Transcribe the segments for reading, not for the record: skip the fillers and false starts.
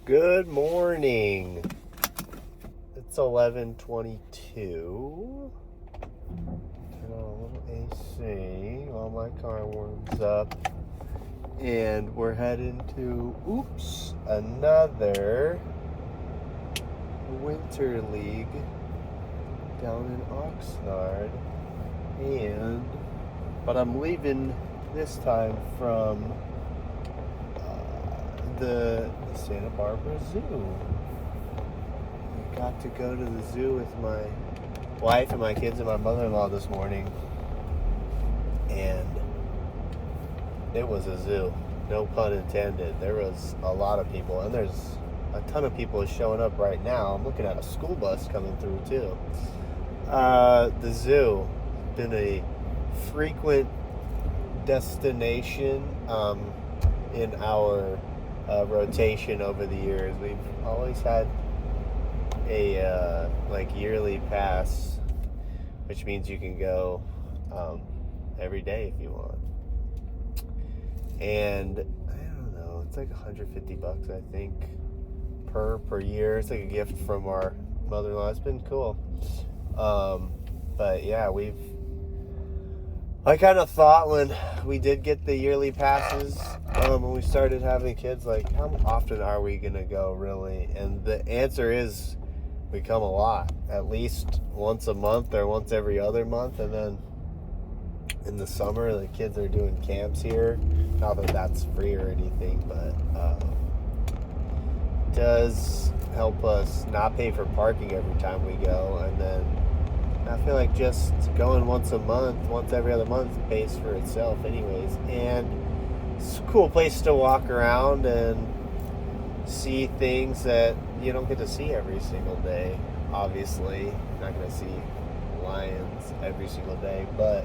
Good morning. It's 11:22. Turn on a little AC while my car warms up. And we're heading to, another Winter League down in Oxnard. But I'm leaving this time from the Santa Barbara Zoo. I got to go to the zoo with my wife and my kids and my mother-in-law this morning, and it was a zoo, no pun intended. There was a lot of people, and there's a ton of people showing up right now. I'm looking at a school bus coming through too. The zoo has been a frequent destination in our rotation over the years. We've always had a yearly pass, which means you can go every day if you want. And I don't know, it's like $150, I think, per year. It's like a gift from our mother-in-law. It's been cool. But yeah, I kind of thought when we did get the yearly passes, when we started having kids, like, how often are we going to go, really? And the answer is we come a lot, at least once a month or once every other month. And then in the summer, the kids are doing camps here. Not that that's free or anything, but it does help us not pay for parking every time we go. And then I feel like just going once a month, once every other month, pays for itself anyways. And it's a cool place to walk around and see things that you don't get to see every single day. Obviously, you're not going to see lions every single day, but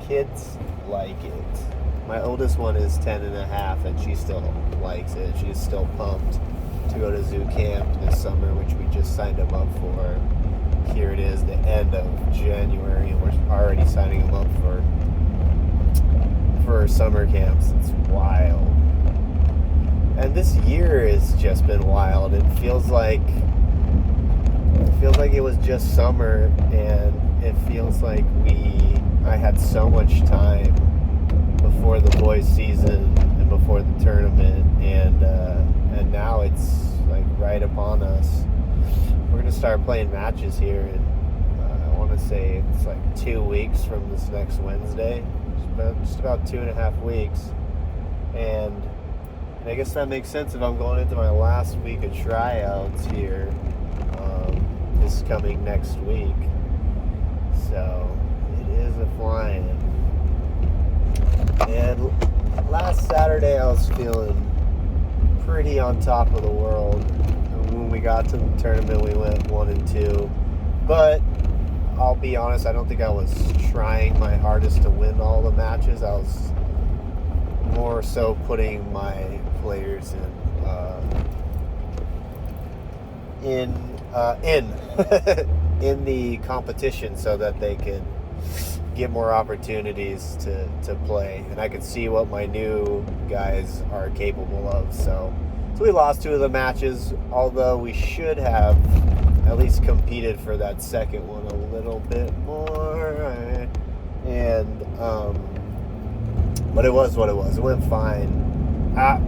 kids like it. My oldest one is 10 and a half, and she still likes it. She's still pumped to go to zoo camp this summer, which we just signed them up for. Here it is, the end of January, and we're already signing them up for summer camps. It's wild. And this year has just been wild. It feels like it was just summer, and it feels like I had so much time before the boys' season and before the tournament, and now it's like right upon us. We're going to start playing matches here in, I want to say it's like 2 weeks from this next Wednesday. Just about 2.5 weeks. And I guess that makes sense if I'm going into my last week of tryouts here this coming next week. So it is a flying. And last Saturday I was feeling pretty on top of the world. When we got to the tournament, we went 1-2. But I'll be honest, I don't think I was trying my hardest to win all the matches. I was more so putting my players in in the competition so that they could get more opportunities to play, and I could see what my new guys are capable of. So we lost 2 of the matches, although we should have at least competed for that second one a little bit more. And but it was what it was. It went fine.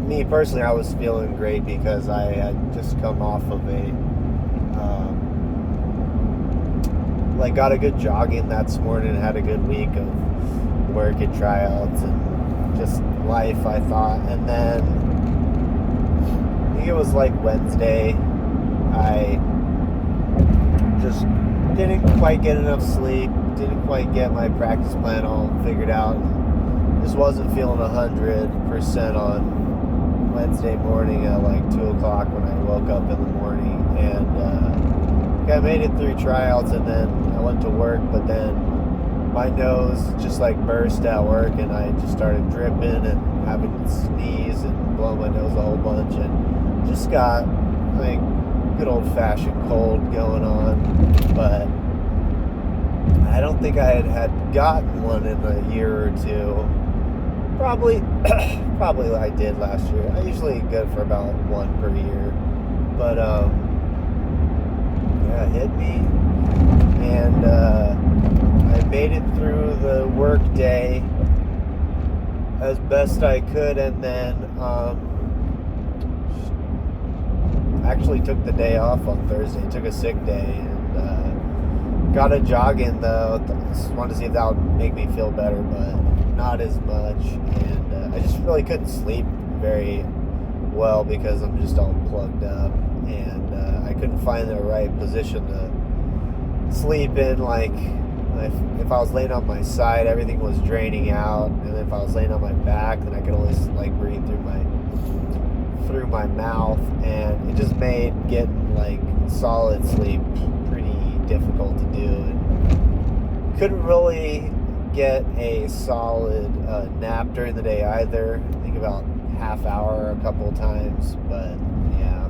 Me personally, I was feeling great because I had just come off of got a good jogging that morning, had a good week of work and tryouts and just life, I thought. And then I think it was like Wednesday, I just didn't quite get enough sleep, didn't quite get my practice plan all figured out, just wasn't feeling 100% on Wednesday morning at like 2 o'clock when I woke up in the morning. And I made it through tryouts, and then I went to work, but then my nose just like burst at work, and I just started dripping and having to sneeze and blow my nose a whole bunch, and just got like good old-fashioned cold going on. But I don't think I had gotten one in a year or two. Probably, probably I did last year. I usually go for about one per year, but yeah, it hit me, and I made it through the work day as best I could, and then actually took the day off on Thursday. Took a sick day, and got a jog in though. Just wanted to see if that would make me feel better, but not as much. And I just really couldn't sleep very well because I'm just all plugged up, and I couldn't find the right position to sleep in. Like if I was laying on my side, everything was draining out, and if I was laying on my back, then I could always like breathe through my mouth, and it just made getting like solid sleep pretty difficult to do, and couldn't really get a solid nap during the day either. I think about half hour a couple of times, but yeah,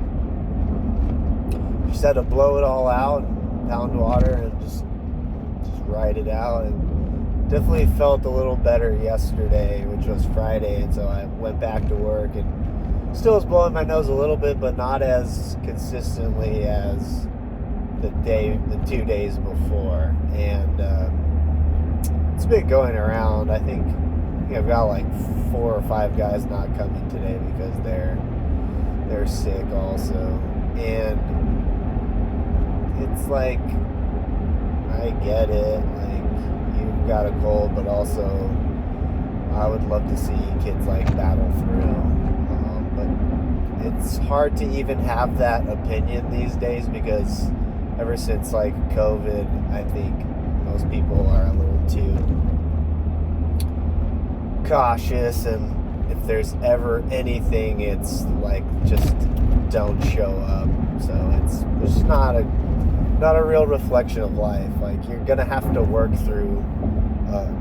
just had to blow it all out, pound water, and just ride it out. And definitely felt a little better yesterday, which was Friday, and so I went back to work and still was blowing my nose a little bit, but not as consistently as the 2 days before. And it's been going around. I think I've got like 4 or 5 guys not coming today because they're sick also. And it's like, I get it, like you've got a cold, but also I would love to see kids like battle through. But it's hard to even have that opinion these days because ever since like COVID, I think most people are a little too cautious, and if there's ever anything, it's like just don't show up. So it's not a real reflection of life. Like you're gonna have to work through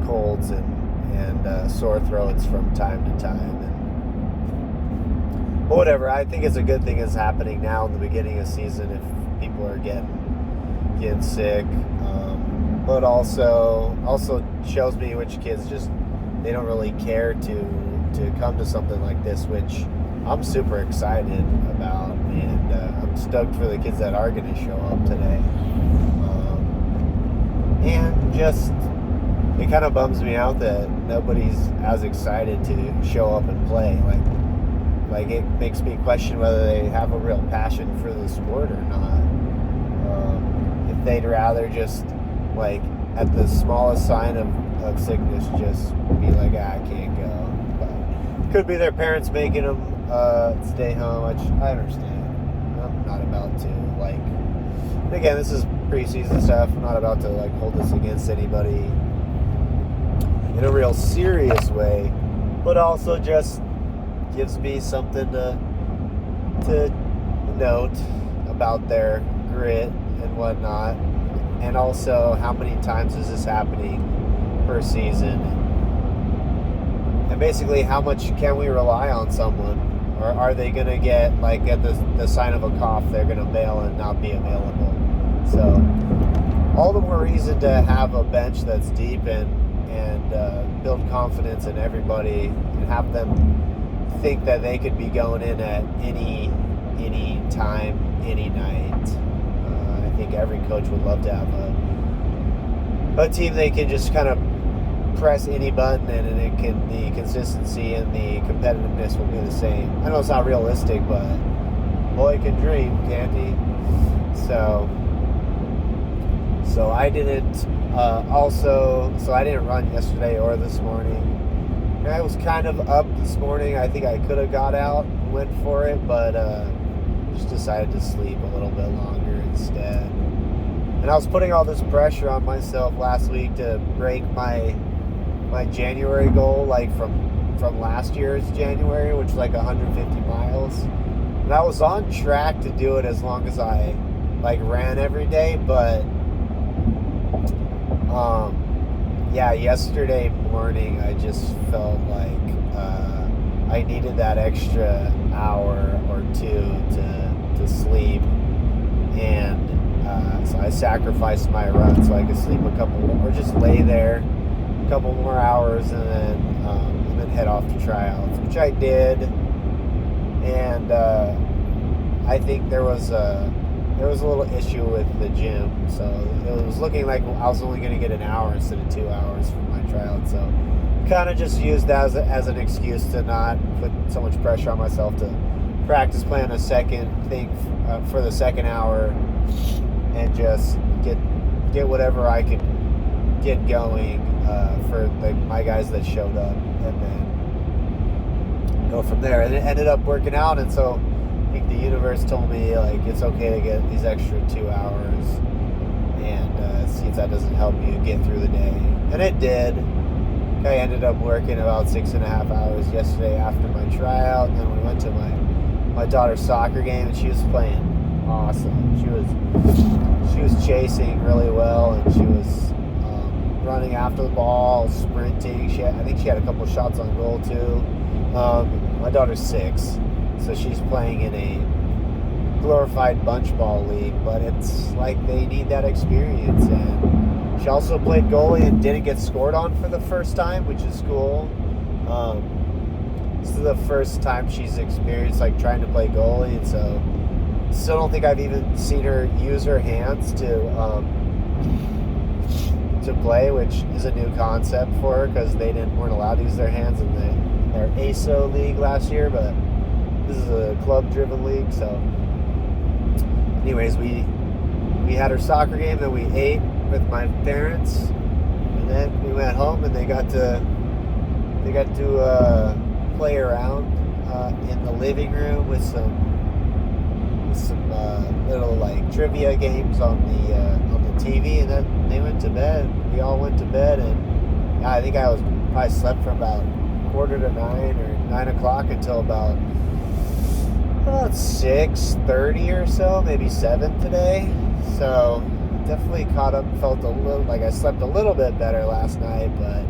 colds and sore throats from time to time. But whatever, I think it's a good thing is happening now in the beginning of season if people are getting sick. But also shows me which kids just, they don't really care to come to something like this, which I'm super excited about, and I'm stoked for the kids that are going to show up today. And just, it kind of bums me out that nobody's as excited to show up and play. Like it makes me question whether they have a real passion for the sport or not. If they'd rather just, like, at the smallest sign of sickness, just be like, I can't go. But could be their parents making them stay home, which I understand. I'm not about to, like, again, this is preseason stuff. I'm not about to, like, hold this against anybody in a real serious way, but also just gives me something to note about their grit and whatnot, and also how many times is this happening per season, and basically how much can we rely on someone, or are they going to get, like, at the sign of a cough, they're going to bail and not be available. So all the more reason to have a bench that's deep and build confidence in everybody and have them think that they could be going in at any time, any night. I think every coach would love to have a team they can just kind of press any button and the consistency and the competitiveness will be the same. I know it's not realistic, but boy can dream, can't he? So I didn't I didn't run yesterday or this morning. And I was kind of up this morning. I think I could have got out and went for it, but just decided to sleep a little bit longer instead. And I was putting all this pressure on myself last week to break my January goal, like from last year's January, which was like 150 miles. And I was on track to do it as long as I like ran every day, but yesterday morning I just felt like I needed that extra hour or two to sleep, and so I sacrificed my run so I could sleep a couple, or just lay there a couple more hours, and then head off to tryouts, which I did. And I think there was a little issue with the gym, so it was looking like I was only going to get an hour instead of 2 hours for my tryout. So kind of just used that as an excuse to not put so much pressure on myself to practice plan a second thing for the second hour, and just get whatever I could get going for my guys that showed up, and then go from there. And it ended up working out, and so I think the universe told me like it's okay to get these extra 2 hours, and see if that doesn't help you get through the day. And it did. I ended up working about 6.5 hours yesterday after my tryout, and then we went to my daughter's soccer game, and she was playing awesome. She was chasing really well, and she was running after the ball, sprinting. I think she had a couple shots on goal too. My daughter's 6, so she's playing in a glorified bunch ball league, but it's like they need that experience. And she also played goalie and didn't get scored on for the first time, which is cool. This is the first time she's experienced like trying to play goalie, and so still don't think I've even seen her use her hands to play, which is a new concept for her because they weren't allowed to use their hands in their ASO league last year, but this is a club-driven league. So anyways, we had our soccer game, then we ate with my parents, and then we went home, and they got to play around in the living room with some little like trivia games on the TV, and then they went to bed. We all went to bed, and I think I probably slept from about 8:45 or 9 o'clock until about 6:30 or so, maybe 7 today. So definitely caught up, felt a little like I slept a little bit better last night, but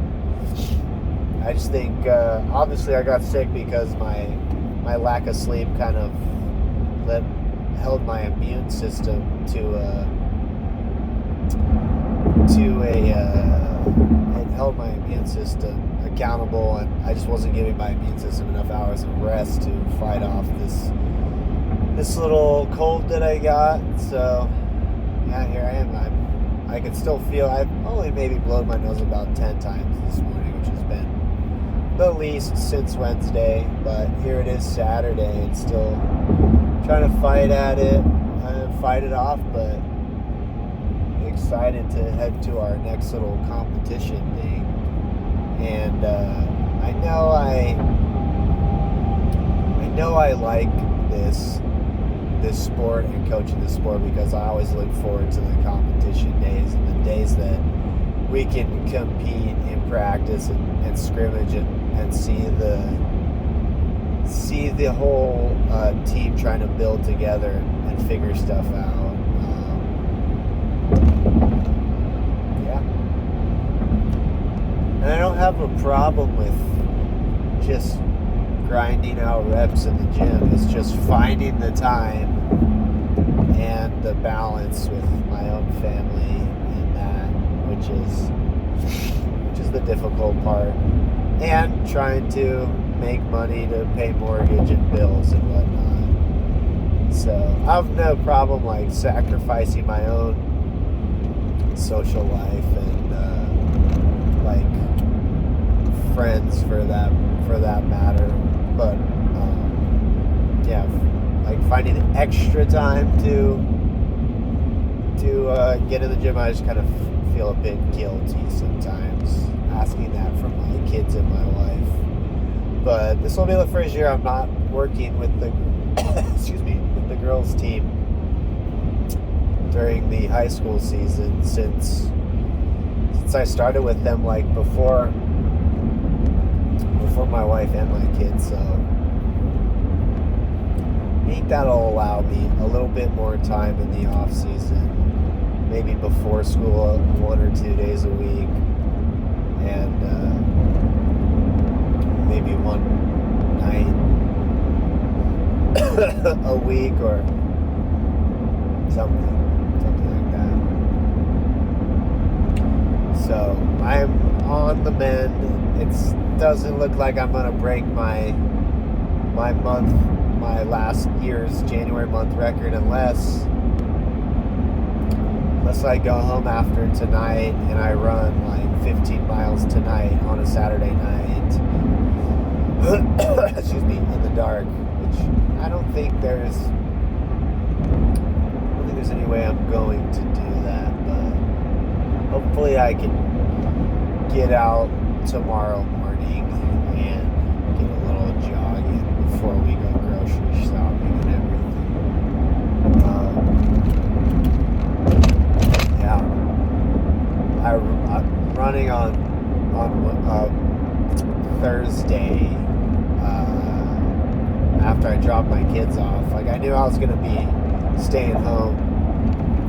I just think obviously I got sick because my lack of sleep kind of held my immune system it held my immune system accountable, and I just wasn't giving my immune system enough hours of rest to fight off this little cold that I got. So yeah, here I am. I can still feel. I've only maybe blown my nose about 10 times this morning, which has been the least since Wednesday. But here it is Saturday, and still trying to fight at it and fight it off, but excited to head to our next little competition thing. And I know I like this sport and coaching this sport because I always look forward to the competition days and the days that we can compete in practice and scrimmage and see the whole team trying to build together and figure stuff out. And I don't have a problem with just grinding out reps in the gym. It's just finding the time and the balance with my own family in that, which is the difficult part. And trying to make money to pay mortgage and bills and whatnot. So I have no problem like sacrificing my own social life and like friends for that matter. But yeah, like finding extra time to get in the gym, I just kind of feel a bit guilty sometimes asking that from my kids and my wife. But this will be the first year I'm not working with the with the girls team during the high school season since I started with them like before my wife and my kids. So I think that'll allow me a little bit more time in the off season, maybe before school 1 or 2 days a week, and maybe one night a week or something like that. So I'm on the mend. It's doesn't look like I'm gonna break my last year's January month record unless I go home after tonight and I run like 15 miles tonight on a Saturday night. Excuse me, in the dark, which I don't think there's any way I'm going to do that, but hopefully I can get out tomorrow morning and get a little jogging before we go grocery shopping and everything. Yeah, I'm running on Thursday after I dropped my kids off. Like, I knew I was gonna be staying home,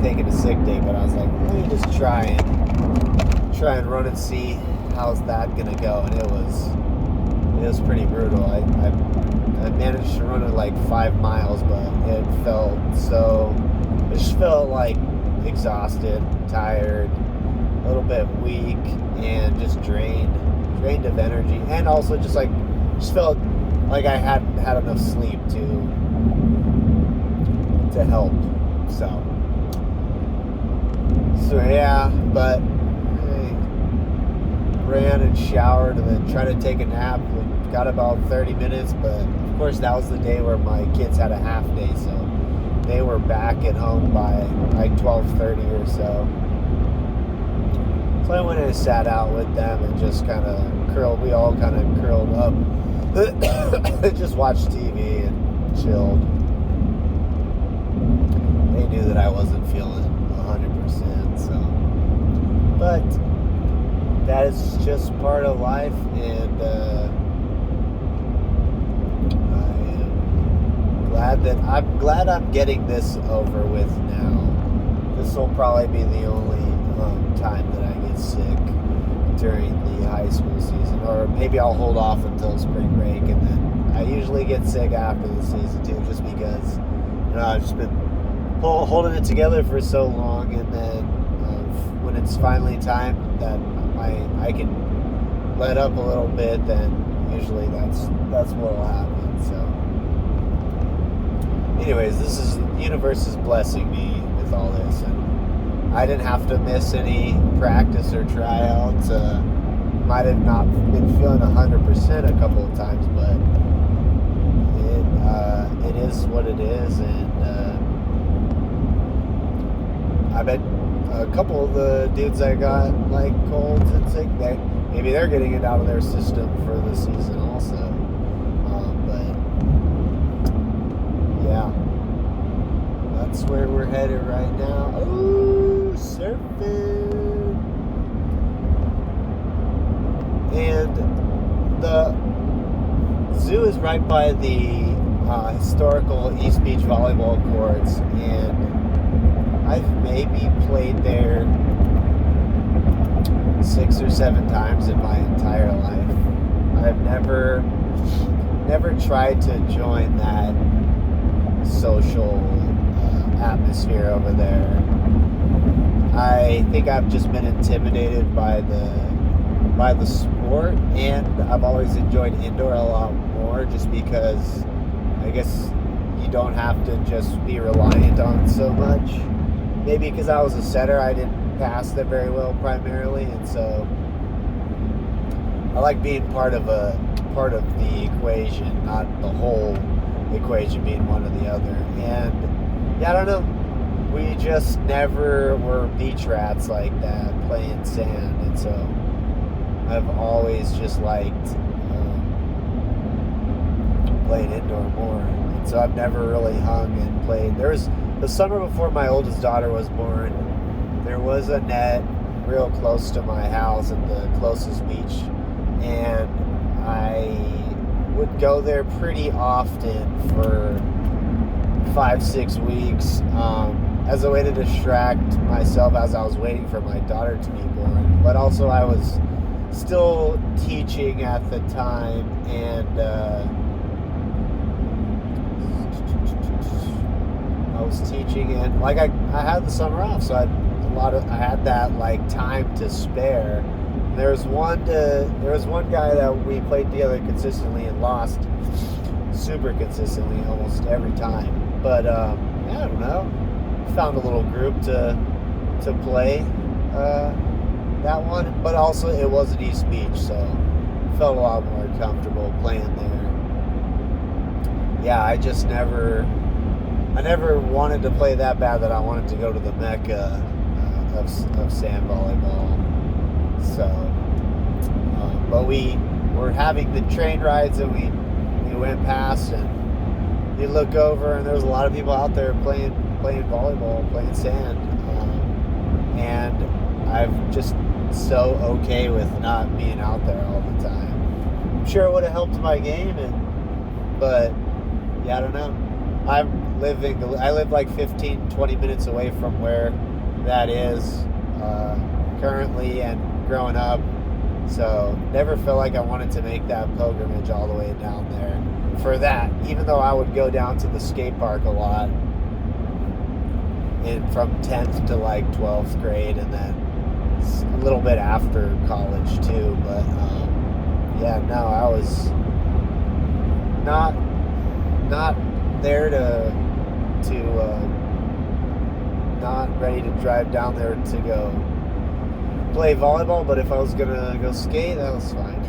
taking a sick day, but I was like, let me just try and run and see how's that gonna go. And it was pretty brutal. I managed to run it like 5 miles, but it just felt like exhausted, tired, a little bit weak, and just drained of energy, and also just felt like I hadn't had enough sleep to help. So yeah, but I ran and showered and then tried to take a nap. Got about 30 minutes, but of course that was the day where my kids had a half day, so they were back at home by like 12:30 or so. So I went and sat out with them and just we all kind of curled up and just watched TV and chilled. They knew that I wasn't feeling 100%, so. But that is just part of life, and I'm glad I'm getting this over with now. This will probably be the only time that I get sick during the high school season, or maybe I'll hold off until spring break, and then I usually get sick after the season too, just because I've just been holding it together for so long, and then when it's finally time that I can let up a little bit, then usually that's what will happen. So anyways, the universe is blessing me with all this, and I didn't have to miss any practice or tryouts. Might have not been feeling 100% a couple of times, but it is what it is, and I bet a couple of the dudes that got like colds and sick, maybe they're getting it out of their system for the season also. But yeah, that's where we're headed right now. Ooh, surfing. And the zoo is right by the historical East Beach volleyball courts, and I've maybe played there 6 or 7 times in my entire life. I've never tried to join that social atmosphere over there. I think I've just been intimidated by the sport, and I've always enjoyed indoor a lot more, just because I guess you don't have to just be reliant on so much. Maybe because I was a setter, I didn't pass that very well primarily, and so I like being part of the equation, not the whole equation being one or the other. And yeah, I don't know, we just never were beach rats like that, playing sand, and so I've always just liked playing indoor more, and so I've never really hung and played. There was the summer before my oldest daughter was born, there was a net real close to my house at the closest beach, and I would go there pretty often for 5-6 weeks as a way to distract myself as I was waiting for my daughter to be born. But also I was still teaching at the time, and I was teaching, and I had the summer off, so I had that time to spare, There was one guy that we played together consistently and lost super consistently almost every time. But I don't know. Found a little group to play that one, but also it was in East Beach, so felt a lot more comfortable playing there. Yeah, I never wanted to play that bad that I wanted to go to the mecca of sand volleyball. So, but we were having the train rides, and we went past, and you look over, and there was a lot of people out there playing volleyball, playing sand, and I'm just so okay with not being out there all the time. I'm sure it would have helped my game, but yeah, I don't know. I live like 15-20 minutes away from where that is currently and growing up, so never felt like I wanted to make that pilgrimage all the way down there for that, even though I would go down to the skate park a lot from 10th to like 12th grade, and then a little bit after college too. But yeah, no, I was not there to not ready to drive down there to go play volleyball, but if I was gonna go skate, that was fine.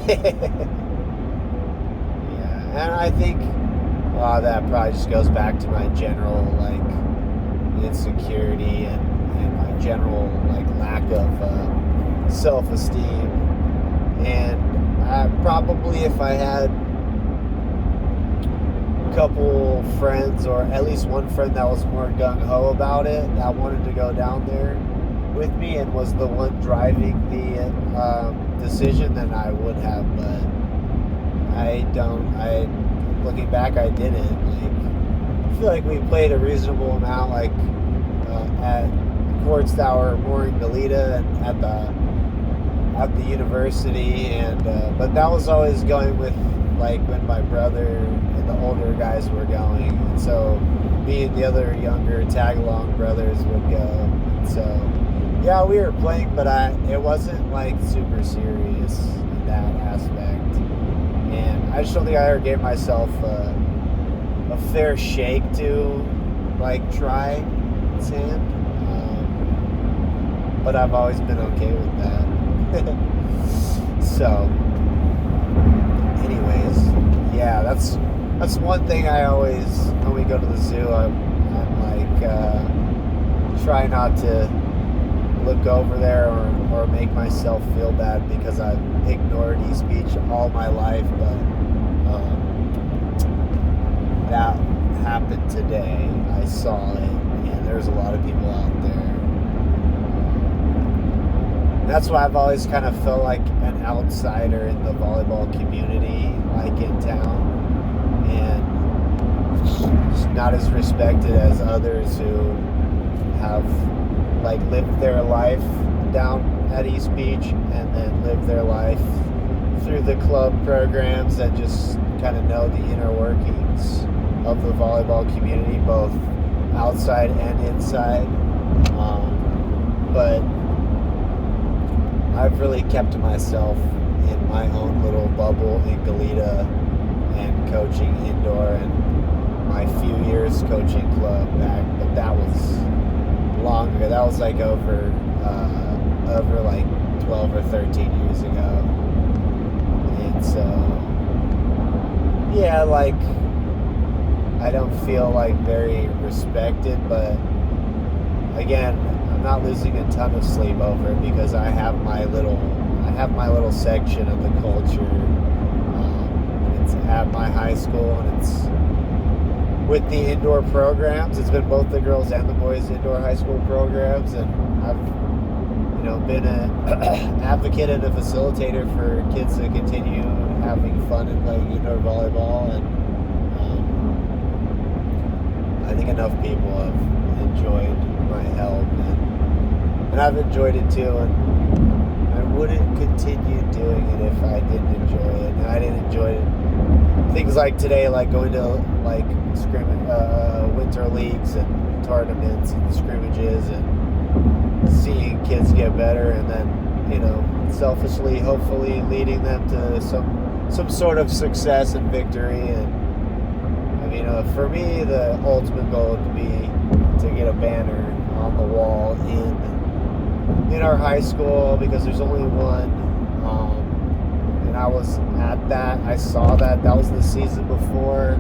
Yeah, and I think a lot of that probably just goes back to my general like insecurity and my general like lack of self-esteem. And I probably, if I had couple friends, or at least one friend that was more gung-ho about it, that wanted to go down there with me and was the one driving the decision, then I would have. But looking back, I didn't. Like, I feel like we played a reasonable amount, like at courts that were more in Goleta and at the university, and but that was always going with like when my brother and the older guys were going, and so me and the other younger tag-along brothers would go. And so yeah, we were playing, but it wasn't like super serious in that aspect, and I just don't think I ever gave myself a fair shake to like try sand, but I've always been okay with that. So anyways, yeah, that's one thing I always, when we go to the zoo, I'm like try not to look over there or make myself feel bad because I've ignored East Beach all my life. But that happened today. I saw it, and there's a lot of people out there. That's why I've always kind of felt like an outsider in the volleyball community, like in town, and just not as respected as others who have like lived their life down at East Beach and then lived their life through the club programs and just kind of know the inner workings of the volleyball community, both outside and inside. But I've really kept to myself in my own little bubble in Goleta and coaching indoor and my few years coaching club back, but that was longer. That was like over like 12 or 13 years ago. And so yeah, like I don't feel like very respected, but again, I'm not losing a ton of sleep over it because I have my little section of the culture. It's at my high school, and it's with the indoor programs. It's been both the girls and the boys indoor high school programs, and I've been an advocate and a facilitator for kids to continue having fun and playing indoor volleyball, and I think enough people have enjoyed my help, and I've enjoyed it too, and I wouldn't continue doing it if I didn't enjoy it. And I didn't enjoy it. Things like today, like going to like winter leagues and tournaments and scrimmages and seeing kids get better, and then selfishly, hopefully leading them to some sort of success and victory. And I mean, for me, the ultimate goal would be to get a banner on the wall in our high school, because there's only one. And I was at that. I saw that. That was the season before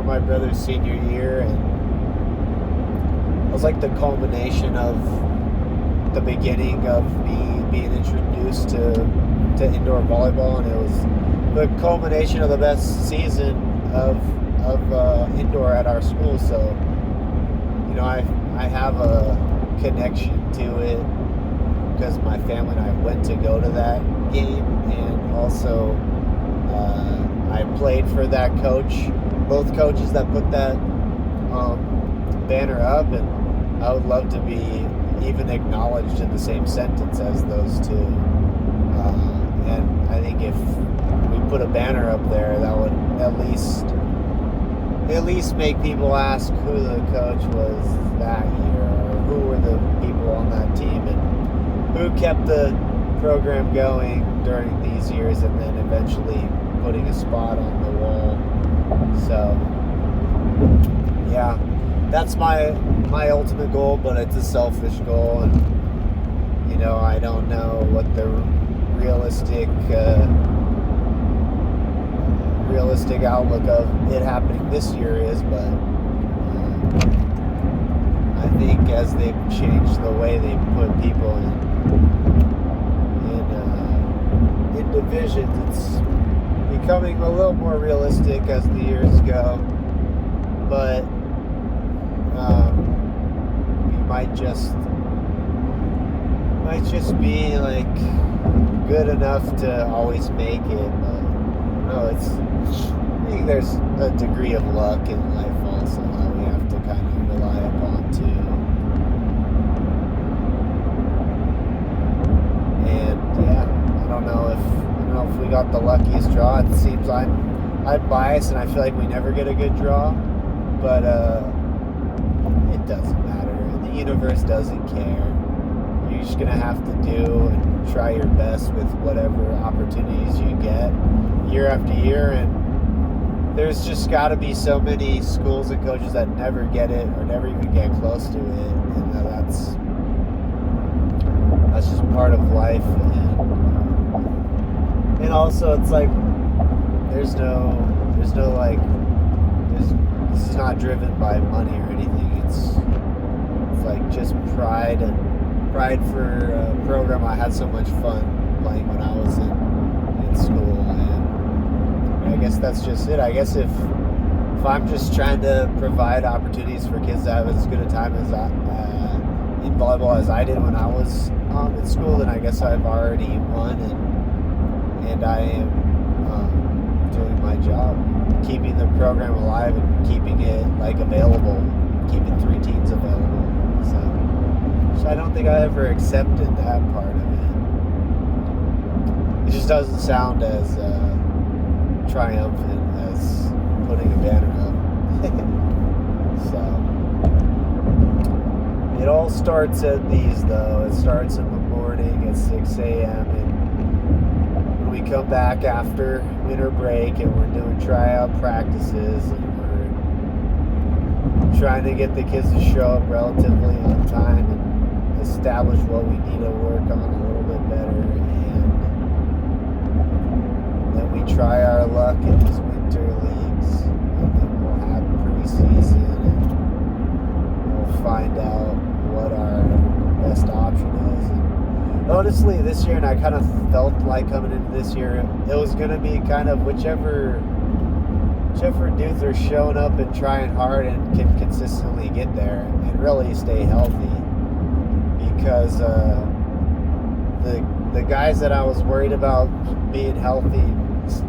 my brother's senior year, and it was like the culmination of the beginning of me being introduced to indoor volleyball, and it was the culmination of the best season of indoor at our school. So I have a connection to it because my family and I went to go to that game, and also I played for that coach, both coaches that put that banner up, and I would love to be even acknowledged in the same sentence as those two. And I think if we put a banner up there, that would at least make people ask who the coach was that year, or who were the people on that team, and who kept the program going during these years, and then eventually putting a spot on the wall. So yeah, that's my ultimate goal, but it's a selfish goal, and I don't know what the realistic outlook of it happening this year is, but I think as they've changed the way they put people in divisions, it's becoming a little more realistic as the years go. But we might just be like good enough to always make it. But no, I think there's a degree of luck in life also that we have to kind of rely upon too. And yeah, I don't know if we got the luckiest draw. It seems I'm biased, and I feel like we never get a good draw, but it doesn't matter. The universe doesn't care. You're just gonna have to do and try your best with whatever opportunities you get year after year. And there's just got to be so many schools and coaches that never get it or never even get close to it, and that's just part of life. And also, it's like this is not driven by money or anything. It's like just pride for a program. I had so much fun playing when I was in school, and I guess that's just it. I guess if I'm just trying to provide opportunities for kids to have as good a time as in volleyball as I did when I was in school, then I guess I've already won, and I am doing my job, keeping the program alive and keeping it available, keeping 3 teams available. So I don't think I ever accepted that part of it. It just doesn't sound as triumphant as putting a banner up. So it all starts at these, though. It starts in the morning at 6 a.m. and when we come back after winter break, and we're doing tryout practices, and we're trying to get the kids to show up relatively on time and establish what we need to work on a little bit better, and then we try our luck in these winter leagues, and then we'll have preseason, and we'll find out what our best option is. And honestly, this year, and I kind of felt like coming into this year, it was going to be kind of whichever dudes are showing up and trying hard and can consistently get there and really stay healthy. Because the guys that I was worried about being healthy,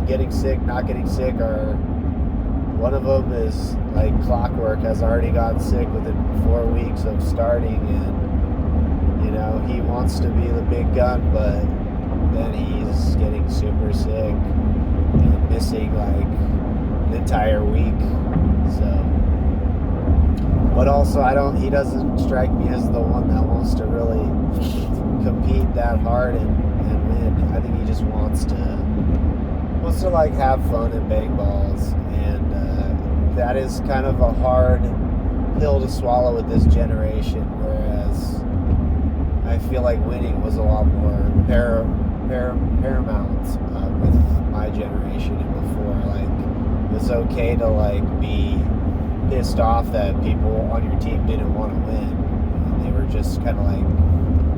getting sick, not getting sick, one of them is like clockwork, has already gotten sick within 4 weeks of starting, and he wants to be the big gun, but then he's getting super sick and missing like an entire week. So, but also he doesn't strike me as the one that wants to really compete that hard and win. I think he just wants to like have fun and bang balls, and that is kind of a hard pill to swallow with this generation. Whereas I feel like winning was a lot more paramount with my generation and before. Like, it's okay to like be pissed off that people on your team didn't want to win, and they were just kind of like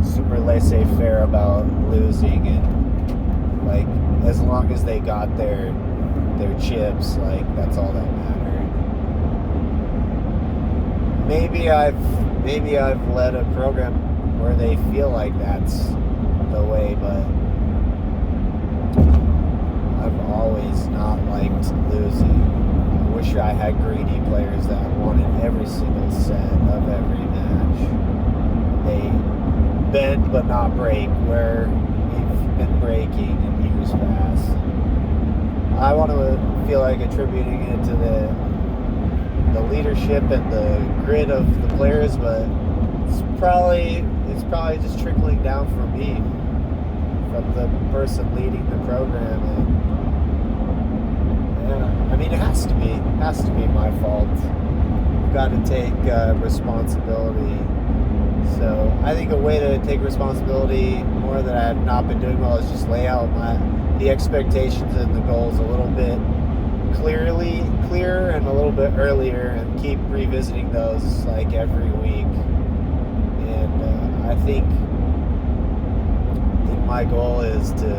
super laissez-faire about losing, and like as long as they got their chips, like that's all that mattered. Maybe I've led a program where they feel like that's the way, but I've always not liked losing. I wish I had greedy players that wanted every single set of every match. They bend but not break, where we've been breaking in years past. I want to feel like attributing it to the leadership and the grit of the players, but it's probably just trickling down from me, from the person leading the program. And yeah, I mean, it has to be my fault. I've got to take responsibility. So I think a way to take responsibility more that I have not been doing well is just lay out the expectations and the goals a little bit clearer and a little bit earlier, and keep revisiting those like every week. And I think my goal is to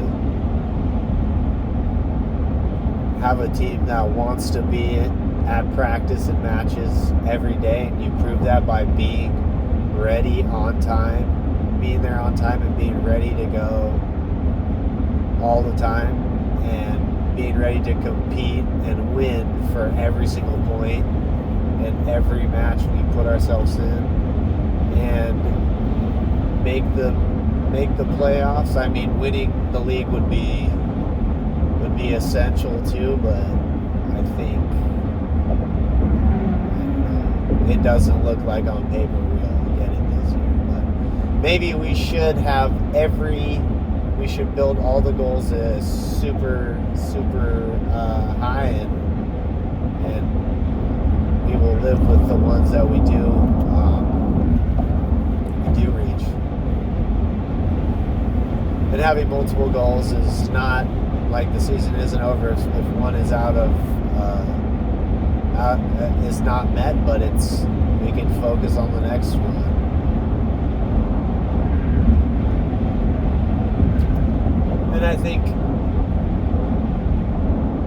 have a team that wants to be at practice and matches every day, and you prove that by being ready on time, being there on time and being ready to go all the time, and being ready to compete and win for every single point in every match we put ourselves in, and make the playoffs. I mean, winning the league would be essential too, but I think it doesn't look like on paper we'll get it this year. But maybe we should build all the goals as super high, and we will live with the ones that we do reach. And having multiple goals is not like the season isn't over if one is is not met, but we can focus on the next one. And I think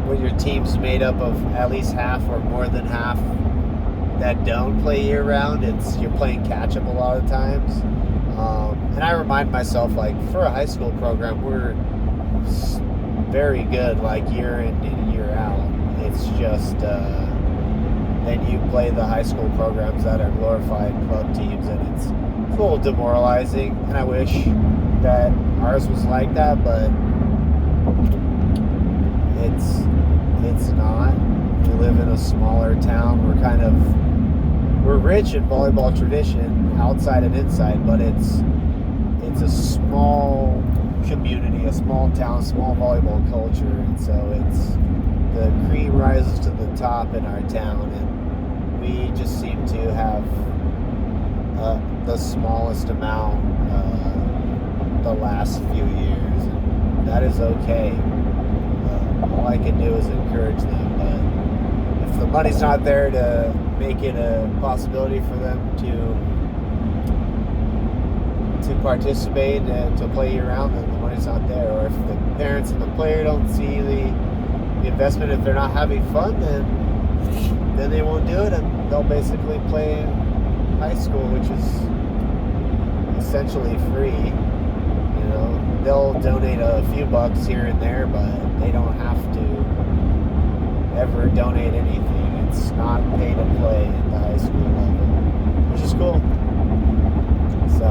when your team's made up of at least half or more than half that don't play year round, you're playing catch up a lot of times. And I remind myself, like, for a high school program, we're very good, like, year in and year out. It's just then you play the high school programs that are glorified club teams, and it's a little demoralizing. And I wish that ours was like that, but it's not. We live in a smaller town. We're rich in volleyball tradition, outside and inside, but it's a small community, a small town, small volleyball culture, and so the cream rises to the top in our town, and we just seem to have the smallest amount the last few years, and that is okay. All I can do is encourage them, but if the money's not there to make it a possibility for them to participate and to play year-round, then the money's not there. Or if the parents and the player don't see the investment, if they're not having fun, then they won't do it, and they'll basically play high school, which is essentially free. You know, they'll donate a few bucks here and there, but they don't have to ever donate anything. It's not pay to play at the high school level, which is cool. So,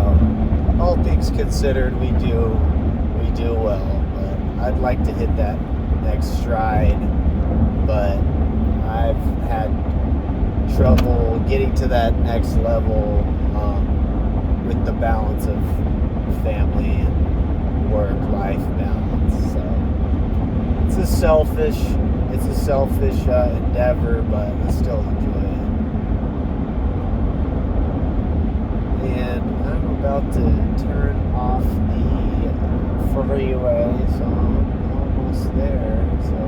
all things considered, we do well, but I'd like to hit that next stride, but I've had trouble getting to that next level with the balance of family and work-life balance. So it's a selfish endeavor, but I still enjoy it. And I'm about to turn off the freeway, so I'm almost there. So